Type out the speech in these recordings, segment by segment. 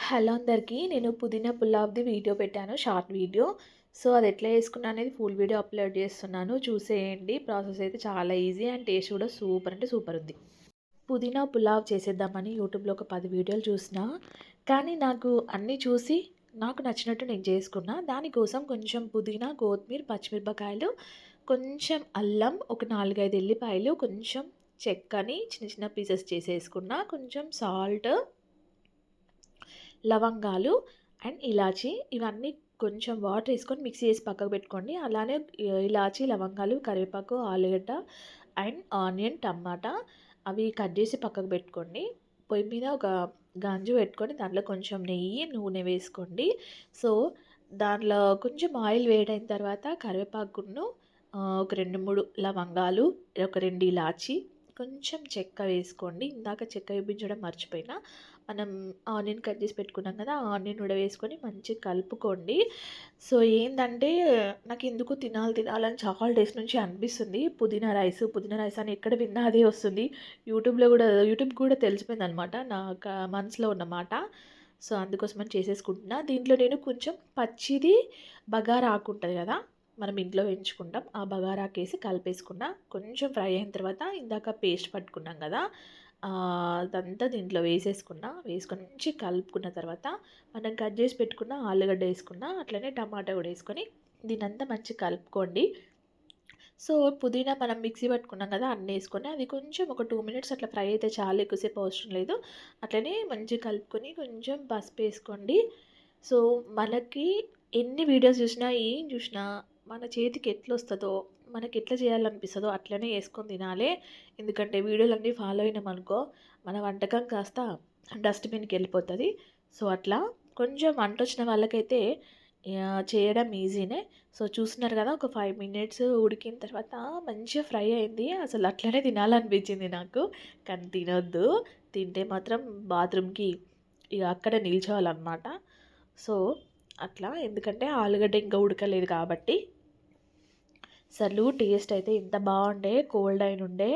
Hello అందరికీ. నేను పుదీనా పులావ్‌ది వీడియో పెట్టాను. Short video. సో, అది ఎట్లా చేసుకున్నా అనేది ఫుల్ వీడియో అప్‌లోడ్ చేస్తున్నాను. చూసేయండి. ప్రాసెస్ అయితే చాలా ఈజీ అండ్ టేస్ట్ కూడా సూపర్ అంటే సూపర్ ఉంది. పుదీనా పులావ్ చేసేద్దామని యూట్యూబ్‌లో ఒక 10 వీడియోలు చూసినా, కానీ నాకు అన్నీ చూసి నాకు నచ్చినట్టు నేను చేసుకున్నా. దానికోసం కొంచెం పుదీనా, కొత్తిమీర, పచ్చిమిరపకాయలు, కొంచెం అల్లం, ఒక 4, 5 ఎల్లిపాయలు, కొంచెం చెక్కని చిన్న చిన్న పీసెస్ చేసేసుకున్నా, కొంచెం సాల్ట్, లవంగాలు అండ్ ఇలాచీ ఇవన్నీ కొంచెం వాటర్ వేసుకొని మిక్సీ చేసి పక్కకు పెట్టుకోండి. అలానే ఇలాచీ, లవంగాలు, కరివేపాకు, ఆలుగడ్డ అండ్ ఆనియన్, టమాటా అవి కట్ చేసి పక్కకు పెట్టుకోండి. పొయ్యి మీద ఒక గంజు పెట్టుకొని దాంట్లో కొంచెం నెయ్యి, నూనె వేసుకోండి. సో, దాంట్లో కొంచెం ఆయిల్ వేడైన తర్వాత కరివేపాకును, ఒక 2, 3 లవంగాలు, ఒక 2 ఇలాచీ, కొంచెం చెక్క వేసుకోండి. ఇందాక చెక్క చూపించడం మర్చిపోయినా. మనం ఆనియన్ కట్ చేసి పెట్టుకున్నాం కదా! ఆ ఆనియన్ కూడా వేసుకొని మంచిగా కలుపుకోండి. సో, ఏందంటే నాకెందుకో తినాలని చాలా డేస్ నుంచి అనిపిస్తుంది. పుదీనా రైస్ అని ఎక్కడ విన్నా అదే వస్తుంది. యూట్యూబ్ కూడా తెలిసిపోయిందనమాట. మనసులో ఉన్న మాట. సో, అందుకోసమని చేసేసుకుంటున్నా. దీంట్లో నేను కొంచెం పచ్చిది బగారా ఆకు ఉంటది కదా! మనం ఇంట్లో పెంచుకుంటాం. ఆ బగారాకేసి కలిపేసుకున్నా. కొంచెం ఫ్రై అయిన తర్వాత ఇందాక పేస్ట్ పట్టుకున్నాం కదా! అదంతా దీంట్లో వేసేసుకున్నా. వేసుకొని మంచిగా కలుపుకున్న తర్వాత మనం కట్ చేసి పెట్టుకున్న ఆలుగడ్డ వేసుకున్నా. అట్లనే టమాటా కూడా వేసుకొని దీన్నంతా మంచిగా కలుపుకోండి. సో, పుదీనా మనం మిక్సీ పట్టుకున్నాం కదా! అన్నీ వేసుకొని అది కొంచెం ఒక 2 మినిట్స్ అట్లా ఫ్రై అయితే చాలు. ఎక్కువసేపు అవసరం లేదు. అట్లనే మంచిగా కలుపుకొని కొంచెం పసుపు వేసుకోండి. సో, మనకి ఎన్ని వీడియోస్ చూసినా, ఏం చూసినా మన చేతికి ఎట్లొస్తదో, మనకెట్లా చేయాలనిపిస్తదో అట్లనే చేసుకొని తినాలే. ఎందుకంటే వీడియోలన్నీ ఫాలో అయినామనుకో, మన వంటకం కాస్త డస్ట్‌బిన్‌కి వెళ్ళిపోతది. సో, అట్లా కొంచెం వంటొచ్చిన వాళ్ళకైతే చేయడం ఈజీనే. సో, చూస్తున్నారు కదా! ఒక 5 మినిట్స్ ఉడికిన తర్వాత మంచిగా ఫ్రై అయింది. అసలు అట్లనే తినాలనిపించింది నాకు. కానీ తినొద్దు. తింటే మాత్రం బాత్రూమ్‌కి ఇగ అక్కడే నిల్చోవాలన్నమాట. సో, అట్లా ఎందుకంటే ఆలుగడ్డ ఇంకా ఉడకలేదు కాబట్టి. అసలు టేస్ట్ అయితే ఎంత బాగుండే, కోల్డ్ అయిన ఉండే.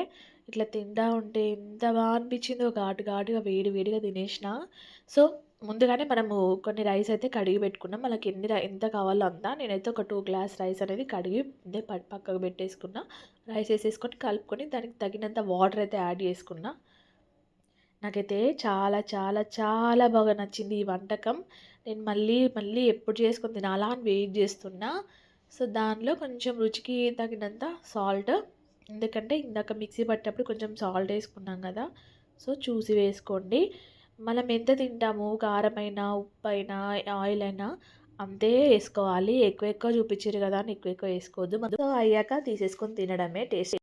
ఇట్లా తింటా ఉంటే ఎంత బాగా అనిపించిందో, ఘాటుగా వేడి వేడిగా తినేసిన. సో, ముందుగానే మనము కొన్ని రైస్ అయితే కడిగి పెట్టుకున్నాం. మనకి ఎంత కావాలో అంత. నేనైతే ఒక 2 గ్లాస్ రైస్ అనేది కడిగి ముందే పక్కకు పెట్టేసుకున్నా. రైస్ వేసేసుకొని కలుపుకొని దానికి తగినంత వాటర్ అయితే యాడ్ చేసుకున్నా. నాకైతే చాలా చాలా చాలా బాగా నచ్చింది ఈ వంటకం. నేను మళ్ళీ మళ్ళీ ఎప్పుడు చేసుకొని తినాలా అని వెయిట్ చేస్తున్నా. సో, దానిలో కొంచెం రుచికి తగినంత సాల్ట్, ఎందుకంటే ఇందాక మిక్సీ పట్టేటప్పుడు కొంచెం సాల్ట్ వేసుకున్నాం కదా! సో, చూసి వేసుకోండి. మనం ఎంత తింటాము కారమైనా, ఉప్పైనా, ఆయిల్ అయినా అంతే వేసుకోవాలి. ఎక్కువ ఎక్కువ చూపించిర్రు కదా అని ఎక్కువ ఎక్కువ వేసుకోవద్దు. సో, అయ్యాక తీసేసుకొని తినడమే టేస్ట్.